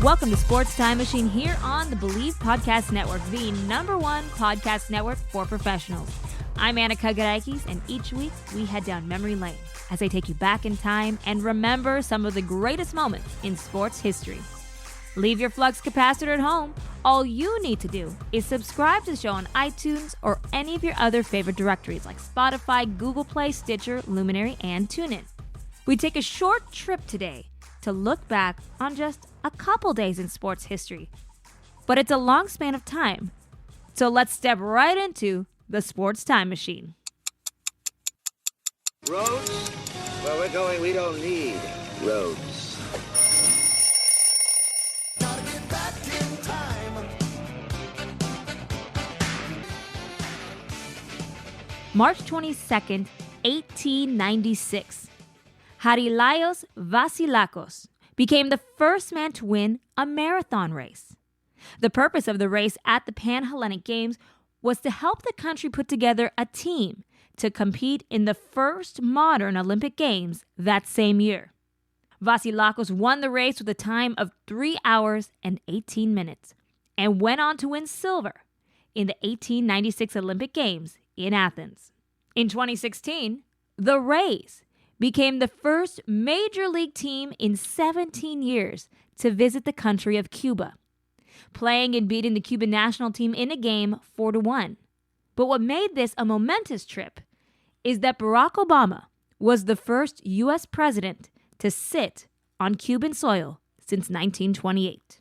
Welcome to Sports Time Machine here on the Believe Podcast Network, the #1 podcast network for professionals. I'm Anna Kagarakis, and each week we head down memory lane as I take you back in time and remember some of the greatest moments in sports history. Leave your flux capacitor at home. All you need to do is subscribe to the show on iTunes or any of your other favorite directories like Spotify, Google Play, Stitcher, Luminary, and TuneIn. We take a short trip today to look back on just a couple days in sports history. But it's a long span of time. So let's step right into the Sports Time Machine. Roads? Where we're going, we don't need roads. Gotta get back in time. March 22nd, 1896. Harilaios Vasilakos became the first man to win a marathon race. The purpose of the race at the Pan-Hellenic Games was to help the country put together a team to compete in the first modern Olympic Games that same year. Vasilakos won the race with a time of 3 hours and 18 minutes and went on to win silver in the 1896 Olympic Games in Athens. In 2016, the Rays became the first major league team in 17 years to visit the country of Cuba, playing and beating the Cuban national team in a game 4-1. But what made this a momentous trip is that Barack Obama was the first U.S. president to sit on Cuban soil since 1928.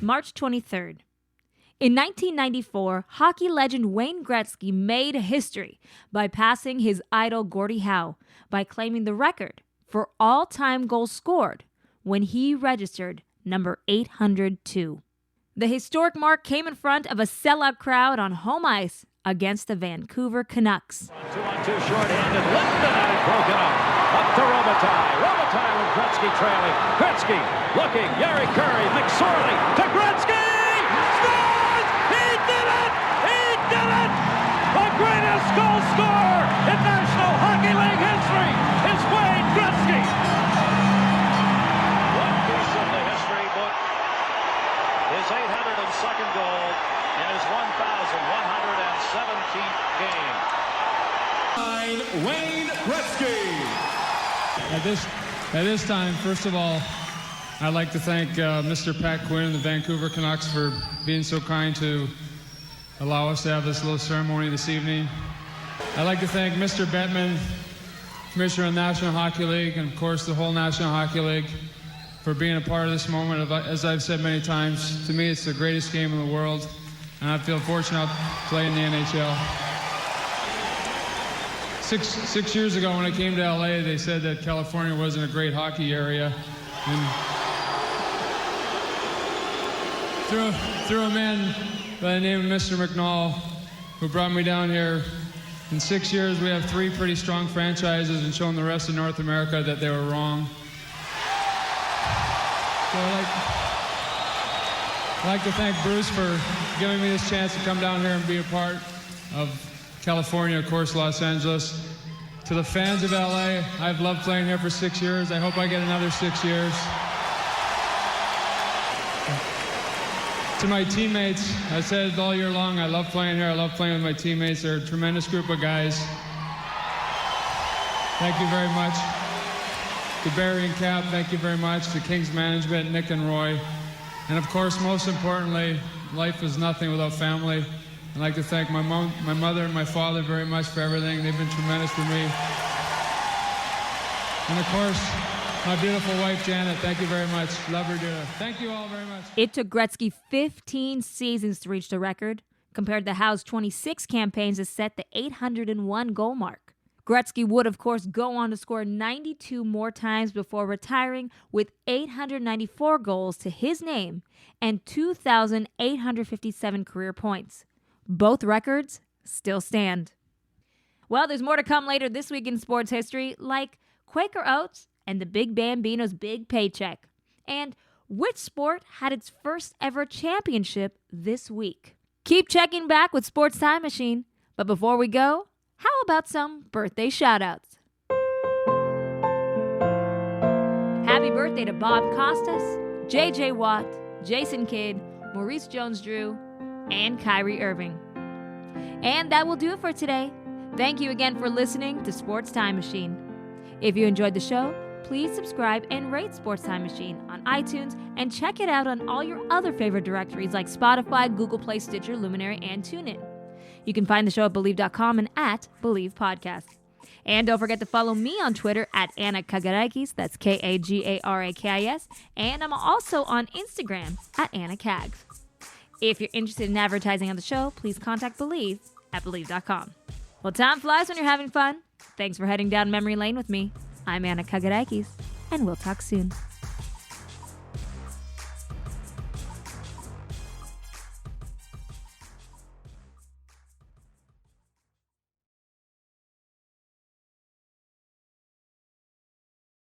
March 23rd. In 1994, hockey legend Wayne Gretzky made history by passing his idol Gordie Howe by claiming the record for all-time goals scored when he registered number 802. The historic mark came in front of a sellout crowd on home ice against the Vancouver Canucks. 2-on-2 short-handed, Linden had it broken up to Robitaille. Robitaille with Gretzky trailing. Gretzky looking, Yari Curry, McSorley to Gretzky! Scores! He did it! He did it! The greatest goal scorer in National Hockey League history is Wayne Gretzky! One piece of the history book, his 802nd goal in his 1,117th game. Wayne Gretzky. At this time, first of all, I'd like to thank Mr. Pat Quinn and the Vancouver Canucks for being so kind to allow us to have this little ceremony this evening. I'd like to thank Mr. Bettman, Commissioner of the National Hockey League, and of course the whole National Hockey League for being a part of this moment. As I've said many times, to me it's the greatest game in the world, and I feel fortunate to play in the NHL. Six years ago when I came to LA, they said that California wasn't a great hockey area. And through a man by the name of Mr. McNall, who brought me down here, in 6 years we have 3 pretty strong franchises and shown the rest of North America that they were wrong. So I'd like to thank Bruce for giving me this chance to come down here and be a part of California, of course, Los Angeles. To the fans of LA, I've loved playing here for 6 years. I hope I get another 6 years. To my teammates, I said it all year long, I love playing here. I love playing with my teammates. They're a tremendous group of guys. Thank you very much. To Barry and Cap, thank you very much. To Kings management, Nick and Roy. And of course, most importantly, life is nothing without family. I'd like to thank my mother and my father very much for everything. They've been tremendous for me. And of course, my beautiful wife, Janet, thank you very much. Love her, dear. Thank you all very much. It took Gretzky 15 seasons to reach the record, compared to Howe's 26 campaigns to set the 801 goal mark. Gretzky would, of course, go on to score 92 more times before retiring with 894 goals to his name and 2,857 career points. Both records still stand. Well, there's more to come later this week in sports history, like Quaker Oats and the Big Bambino's big paycheck. And which sport had its first ever championship this week? Keep checking back with Sports Time Machine. But before we go, how about some birthday shout-outs? Happy birthday to Bob Costas, J.J. Watt, Jason Kidd, Maurice Jones-Drew, and Kyrie Irving. And that will do it for today. Thank you again for listening to Sports Time Machine. If you enjoyed the show, please subscribe and rate Sports Time Machine on iTunes and check it out on all your other favorite directories like Spotify, Google Play, Stitcher, Luminary, and TuneIn. You can find the show at Believe.com and at Believe Podcast. And don't forget to follow me on Twitter at Anna Kagarakis, that's Kagarakis, and I'm also on Instagram at Anna Kags. If you're interested in advertising on the show, please contact Believe at Believe.com. Well, time flies when you're having fun. Thanks for heading down memory lane with me. I'm Anna Kagarakis, and we'll talk soon.